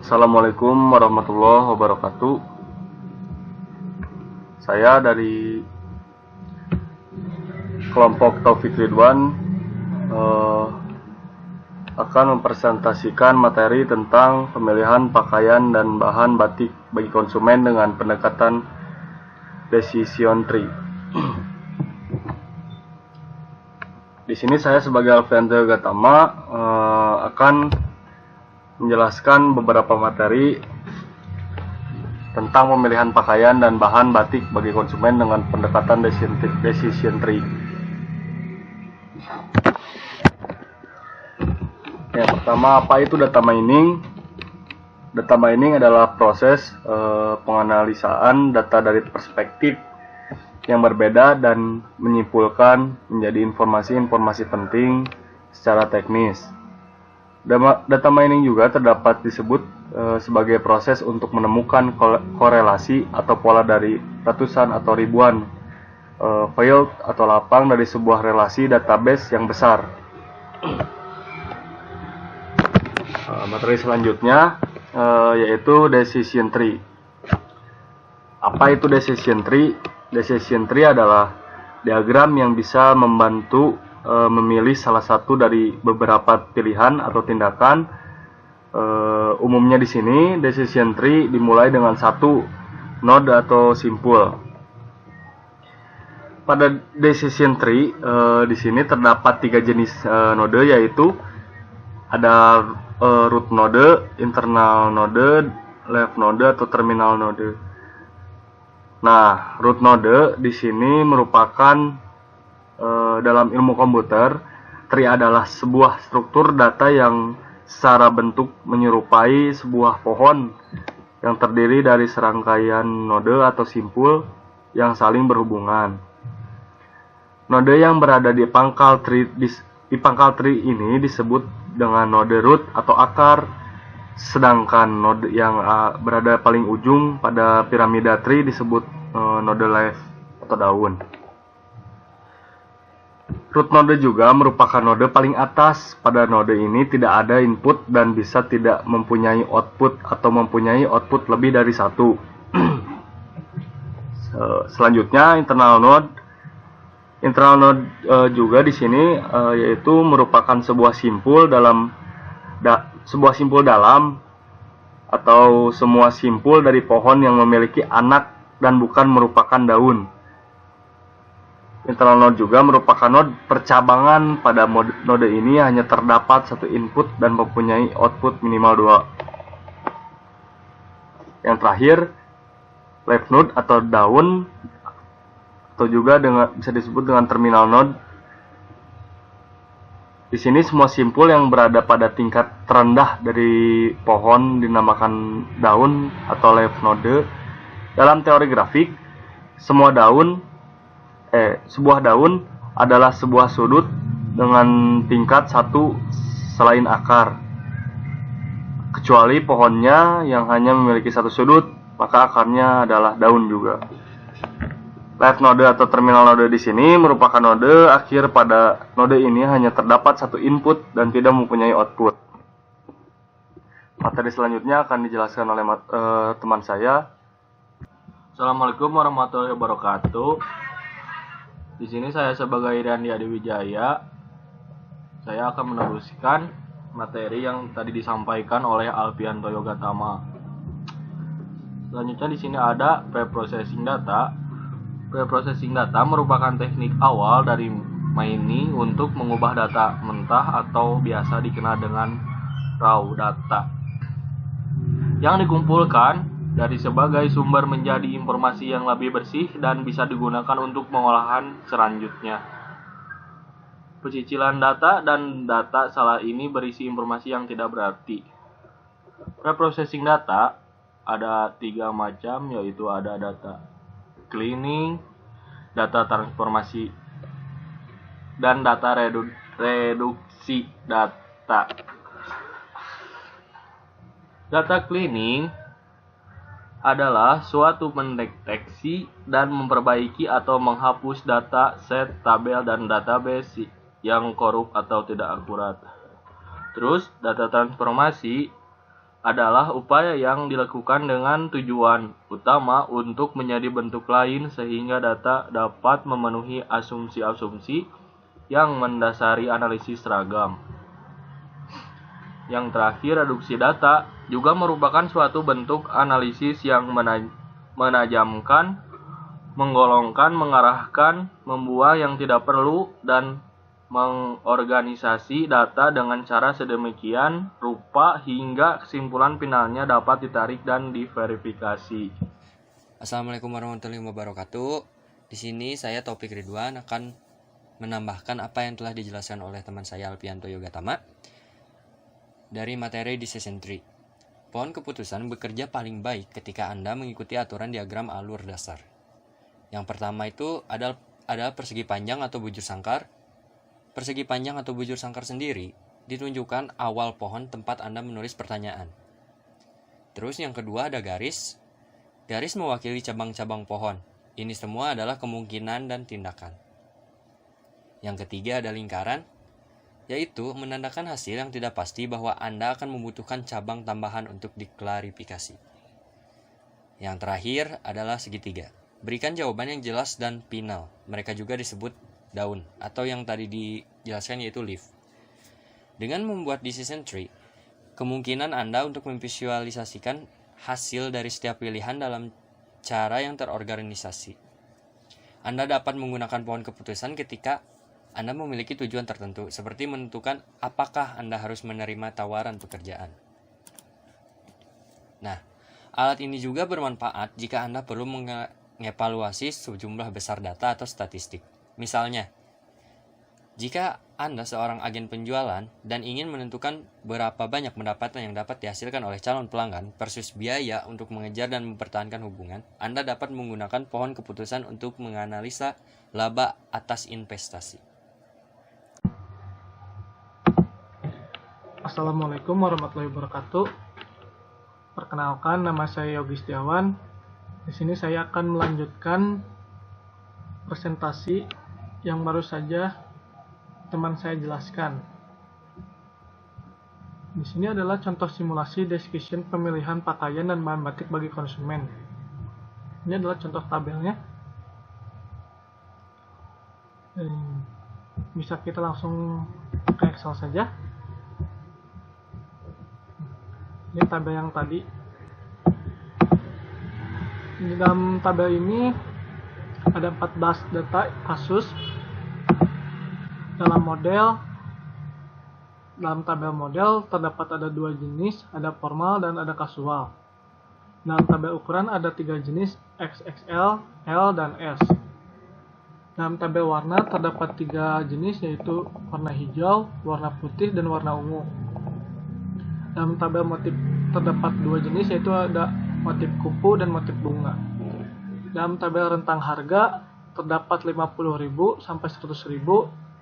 Assalamualaikum warahmatullahi wabarakatuh. Saya dari kelompok Taufik Ridwan akan mempresentasikan materi tentang pemilihan pakaian dan bahan batik bagi konsumen dengan pendekatan decision tree. Di sini saya sebagai Alfianto Gatama akan menjelaskan beberapa materi tentang pemilihan pakaian dan bahan batik bagi konsumen dengan pendekatan decision tree. Yang pertama, apa itu data mining? Data mining adalah proses penganalisaan data dari perspektif yang berbeda dan menyimpulkan menjadi informasi-informasi penting secara teknis. Data mining juga terdapat disebut sebagai proses untuk menemukan korelasi atau pola dari ratusan atau ribuan field atau lapang dari sebuah relasi database yang besar. Materi selanjutnya yaitu decision tree. Apa itu decision tree? Decision tree adalah diagram yang bisa membantu memilih salah satu dari beberapa pilihan atau tindakan. Umumnya di sini decision tree dimulai dengan satu node atau simpul. Pada decision tree di sini terdapat tiga jenis node, yaitu ada root node, internal node, left node atau terminal node. Nah, root node di sini merupakan dalam ilmu komputer, tree adalah sebuah struktur data yang secara bentuk menyerupai sebuah pohon yang terdiri dari serangkaian node atau simpul yang saling berhubungan. Node yang berada di pangkal tree ini disebut dengan node root atau akar, sedangkan node yang berada paling ujung pada piramida tree disebut node leaf atau daun. Root node juga merupakan node paling atas. Pada node ini tidak ada input dan bisa tidak mempunyai output atau mempunyai output lebih dari satu. Selanjutnya internal node. Internal node juga di sini yaitu merupakan sebuah simpul dalam atau semua simpul dari pohon yang memiliki anak dan bukan merupakan daun. Internal node juga merupakan node percabangan. Pada node ini hanya terdapat satu input dan mempunyai output minimal 2. Yang terakhir, left node atau daun, atau juga bisa disebut dengan terminal node. Di sini semua simpul yang berada pada tingkat terendah dari pohon dinamakan daun atau left node. Dalam teori grafik, sebuah daun adalah sebuah sudut dengan tingkat satu selain akar. Kecuali pohonnya yang hanya memiliki satu sudut, maka akarnya adalah daun juga. Left node atau terminal node di sini merupakan node akhir. Pada node ini hanya terdapat satu input dan tidak mempunyai output. Materi selanjutnya akan dijelaskan oleh teman saya. Assalamualaikum warahmatullahi wabarakatuh. Di sini saya sebagai Randi Adiwijaya, saya akan meneruskan materi yang tadi disampaikan oleh Alfianto Gatama. Selanjutnya di sini ada preprocessing data. Preprocessing data merupakan teknik awal dari mining untuk mengubah data mentah atau biasa dikenal dengan raw data yang dikumpulkan dari sebagai sumber menjadi informasi yang lebih bersih dan bisa digunakan untuk pengolahan selanjutnya. Pecicilan data dan data salah ini berisi informasi yang tidak berarti. Preprocessing data ada 3 macam, yaitu ada data cleaning, data transformasi, dan data reduksi data. Data cleaning adalah suatu mendeteksi dan memperbaiki atau menghapus data set, tabel, dan database yang korup atau tidak akurat. Terus, data transformasi adalah upaya yang dilakukan dengan tujuan utama untuk menjadi bentuk lain sehingga data dapat memenuhi asumsi-asumsi yang mendasari analisis seragam. Yang terakhir, reduksi data juga merupakan suatu bentuk analisis yang menajamkan, menggolongkan, mengarahkan, membuang yang tidak perlu, dan mengorganisasi data dengan cara sedemikian rupa hingga kesimpulan finalnya dapat ditarik dan diverifikasi. Assalamualaikum warahmatullahi wabarakatuh. Di sini saya Taufik Ridwan akan menambahkan apa yang telah dijelaskan oleh teman saya Alpianto Yogatama dari materi di Season 3. Pohon keputusan bekerja paling baik ketika Anda mengikuti aturan diagram alur dasar. Yang pertama itu adalah persegi panjang atau bujur sangkar. Persegi panjang atau bujur sangkar sendiri ditunjukkan awal pohon tempat Anda menulis pertanyaan. Terus yang kedua ada garis. Garis mewakili cabang-cabang pohon. Ini semua adalah kemungkinan dan tindakan. Yang ketiga ada lingkaran, yaitu menandakan hasil yang tidak pasti bahwa Anda akan membutuhkan cabang tambahan untuk diklarifikasi. Yang terakhir adalah segitiga. Berikan jawaban yang jelas dan final. Mereka juga disebut daun, atau yang tadi dijelaskan yaitu leaf. Dengan membuat decision tree, kemungkinan Anda untuk memvisualisasikan hasil dari setiap pilihan dalam cara yang terorganisasi. Anda dapat menggunakan pohon keputusan ketika Anda memiliki tujuan tertentu, seperti menentukan apakah Anda harus menerima tawaran pekerjaan. Nah, alat ini juga bermanfaat jika Anda perlu mengevaluasi sejumlah besar data atau statistik. Misalnya, jika Anda seorang agen penjualan dan ingin menentukan berapa banyak pendapatan yang dapat dihasilkan oleh calon pelanggan versus biaya untuk mengejar dan mempertahankan hubungan, Anda dapat menggunakan pohon keputusan untuk menganalisa laba atas investasi. Assalamualaikum warahmatullahi wabarakatuh. Perkenalkan, nama saya Yogi Setiawan. Di sini saya akan melanjutkan presentasi yang baru saja teman saya jelaskan. Di sini adalah contoh simulasi description pemilihan pakaian dan bahan batik bagi konsumen. Ini adalah contoh tabelnya. Bisa kita langsung ke Excel saja. Ini tabel yang tadi. Di dalam tabel ini ada 14 data kasus. Dalam tabel model terdapat ada 2 jenis, ada formal dan ada kasual. Dalam tabel ukuran ada 3 jenis, XXL, L, dan S. Dalam tabel warna terdapat 3 jenis, yaitu warna hijau, warna putih, dan warna ungu. Dalam tabel motif terdapat 2 jenis, yaitu ada motif kupu dan motif bunga. Dalam tabel rentang harga terdapat 50.000 sampai 100.000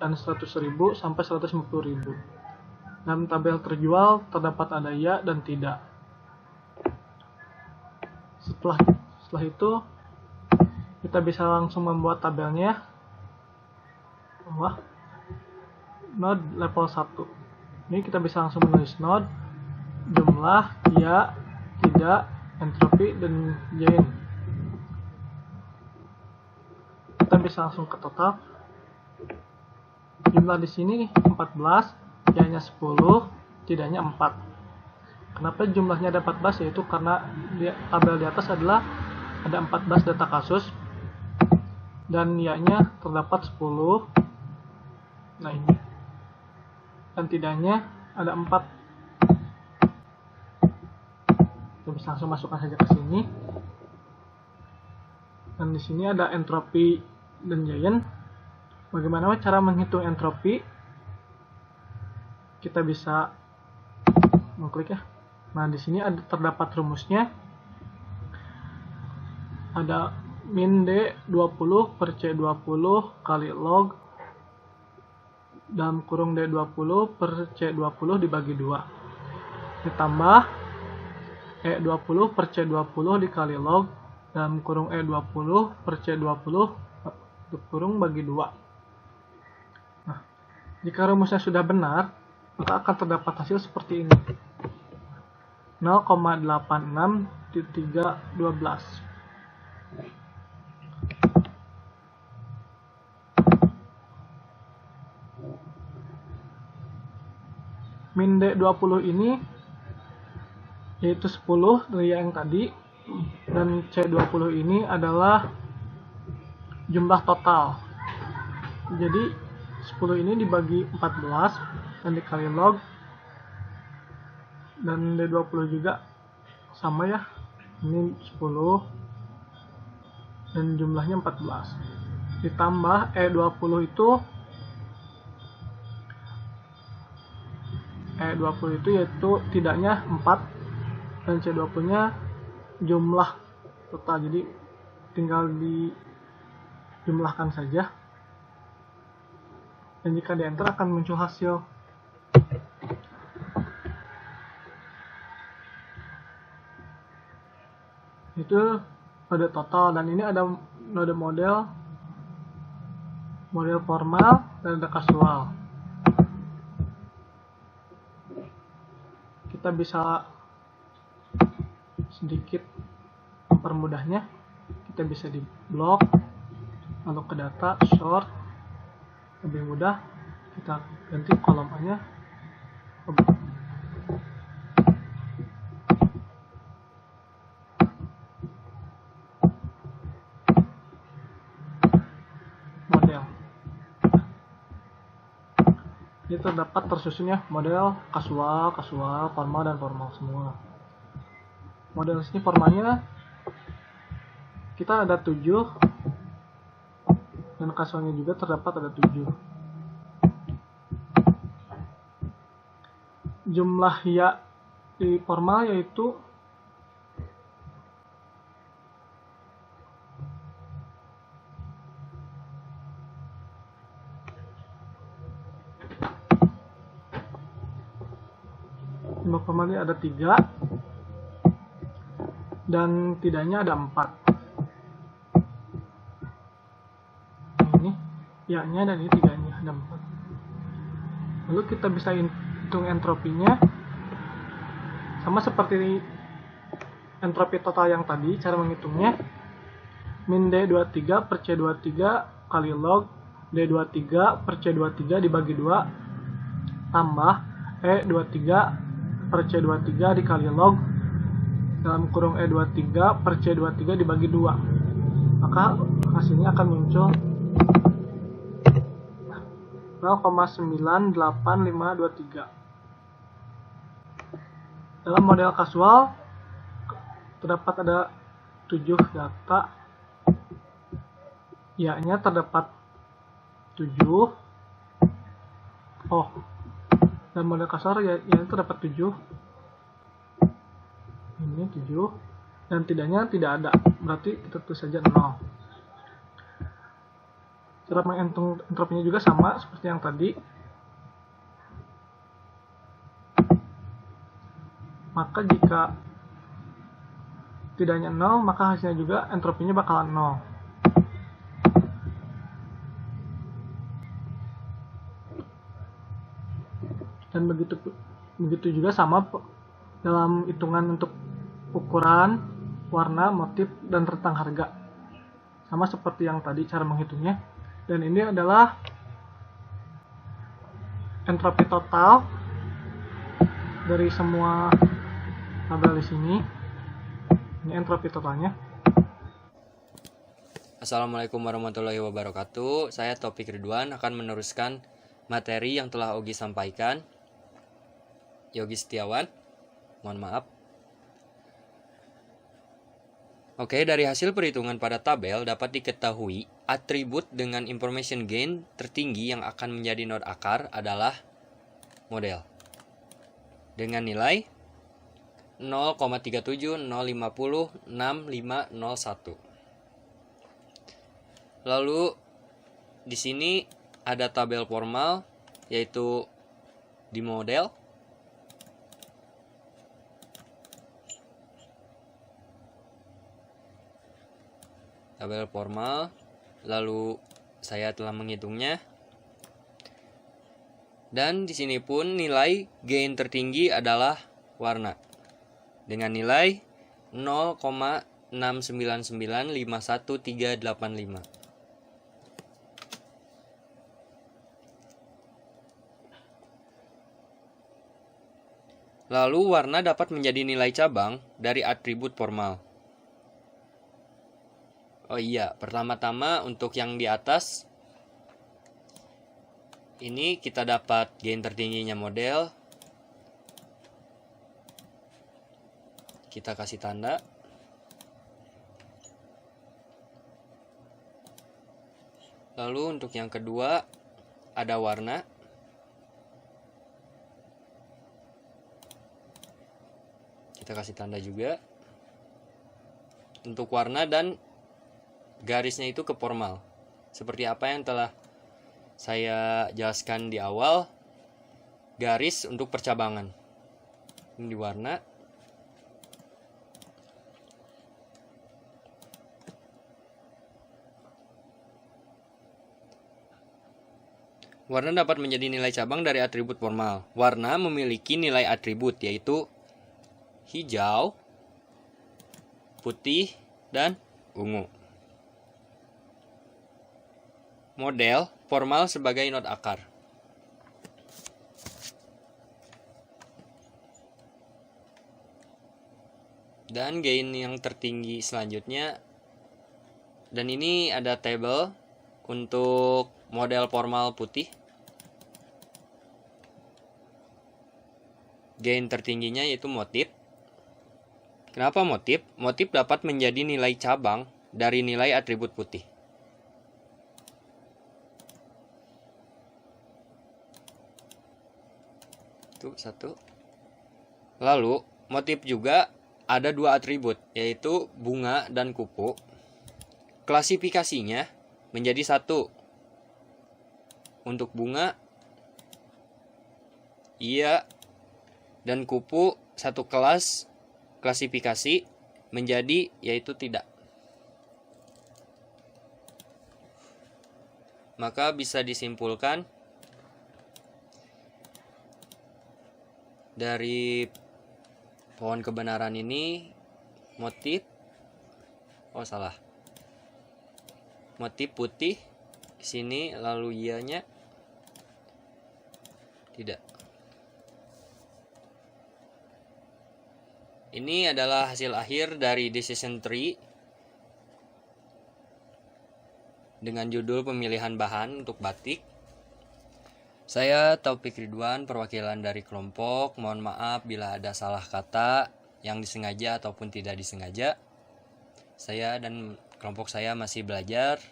dan 100.000 sampai 150.000. Dalam tabel terjual terdapat ada ya dan tidak. Setelah itu kita bisa langsung membuat tabelnya. Node level 1. Ini kita bisa langsung menulis node, jumlah, ya, tidak, entropi, dan gain. Kita bisa langsung ke total. Jumlah di sini 14, ya-nya 10, tidaknya 4. Kenapa jumlahnya ada 14? Yaitu karena tabel di atas adalah ada 14 data kasus dan ya-nya terdapat 10. Nah ini. Dan tidaknya ada 4. Kita bisa langsung masukkan saja ke sini. Dan di sini ada entropi dan giant. Bagaimana cara menghitung entropi? Kita bisa mengklik ya. Nah, di sini terdapat rumusnya. Ada min D 20 per C20 kali log dalam kurung D20 per C20 dibagi 2. Ditambah E20 per C20 dikali log dalam kurung E20 per C20 kurung bagi 2. Jika rumusnya sudah benar, maka akan terdapat hasil seperti ini. 0,86-312. Min D20 ini yaitu 10 dari yang tadi, dan C20 ini adalah jumlah total. Jadi 10 ini dibagi 14 dan dikali log, dan D20 juga sama ya, ini 10 dan jumlahnya 14 ditambah E20 itu yaitu tidaknya 4 dan C20 nya jumlah total, jadi tinggal dijumlahkan saja, dan jika di enter akan muncul hasil. Itu node total, dan ini ada node model formal dan ada kasual. Kita bisa sedikit mempermudahnya, kita bisa di blok lalu ke data short, lebih mudah kita ganti kolom A-nya model. Ini terdapat tersusunnya model kasual, formal, dan formal semua. Model sini formalnya kita ada 7, dan kasualnya juga terdapat ada 7. Jumlah ya di formal yaitu jumlah formalnya ada 3 dan tidaknya ada 4. Ini ya-nya dan ini tidaknya ada 4. Lalu kita bisa hitung entropinya sama seperti entropi total yang tadi. Cara menghitungnya min D23 per C23 kali log D23 per C23 dibagi 2 tambah E23 per C23 dikali log dalam kurung E23 per C23 dibagi 2, maka hasilnya akan muncul 0,98523. Dalam model kasual terdapat ada 7 data, ya-nya terdapat 7. Dalam model kasual ya-nya terdapat 7. Ini 7 dan tidaknya tidak ada, berarti kita tulis saja 0. Cara menghitung entropinya juga sama seperti yang tadi. Maka jika tidaknya 0, maka hasilnya juga entropinya bakalan 0. Dan begitu juga sama dalam hitungan untuk ukuran, warna, motif, dan rentang harga. Sama seperti yang tadi cara menghitungnya. Dan ini adalah entropi total dari semua tabel di sini. Ini entropi totalnya. Assalamualaikum warahmatullahi wabarakatuh. Saya Topik Ridwan akan meneruskan materi yang telah Ogi sampaikan. Yogi Setiawan, mohon maaf. Oke, dari hasil perhitungan pada tabel dapat diketahui atribut dengan information gain tertinggi yang akan menjadi node akar adalah model dengan nilai 0,37, 0,50, 6501. Lalu di sini ada tabel formal yaitu di model. Tabel formal, lalu saya telah menghitungnya. Dan di sini pun nilai gain tertinggi adalah warna. dengan nilai 0,69951,385. Lalu warna dapat menjadi nilai cabang dari atribut formal. Oh iya, pertama-tama untuk yang di atas ini kita dapat gain tertingginya model. Kita kasih tanda. Lalu untuk yang kedua ada warna. Kita kasih tanda juga. Untuk warna dan garisnya itu ke formal. Seperti apa yang telah saya jelaskan di awal, garis untuk percabangan. Ini di warna. Warna dapat menjadi nilai cabang dari atribut formal. Warna memiliki nilai atribut yaitu hijau, putih, dan ungu. Model formal sebagai not akar. Dan gain yang tertinggi selanjutnya. Dan ini ada table untuk model formal putih. Gain tertingginya yaitu motif. Kenapa motif? Motif dapat menjadi nilai cabang dari nilai atribut putih. Itu satu. Lalu motif juga ada dua atribut, yaitu bunga dan kupu. Klasifikasinya menjadi satu. Untuk bunga, iya, dan kupu satu kelas klasifikasi menjadi yaitu tidak. Maka bisa disimpulkan dari pohon kebenaran ini motif motif putih di sini, lalu ianya tidak. Ini adalah hasil akhir dari decision tree dengan judul pemilihan bahan untuk batik. Saya Taufik Ridwan, perwakilan dari kelompok. Mohon maaf bila ada salah kata yang disengaja ataupun tidak disengaja. Saya dan kelompok saya masih belajar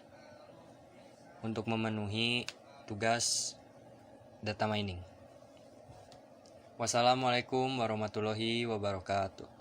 untuk memenuhi tugas data mining. Wassalamualaikum warahmatullahi wabarakatuh.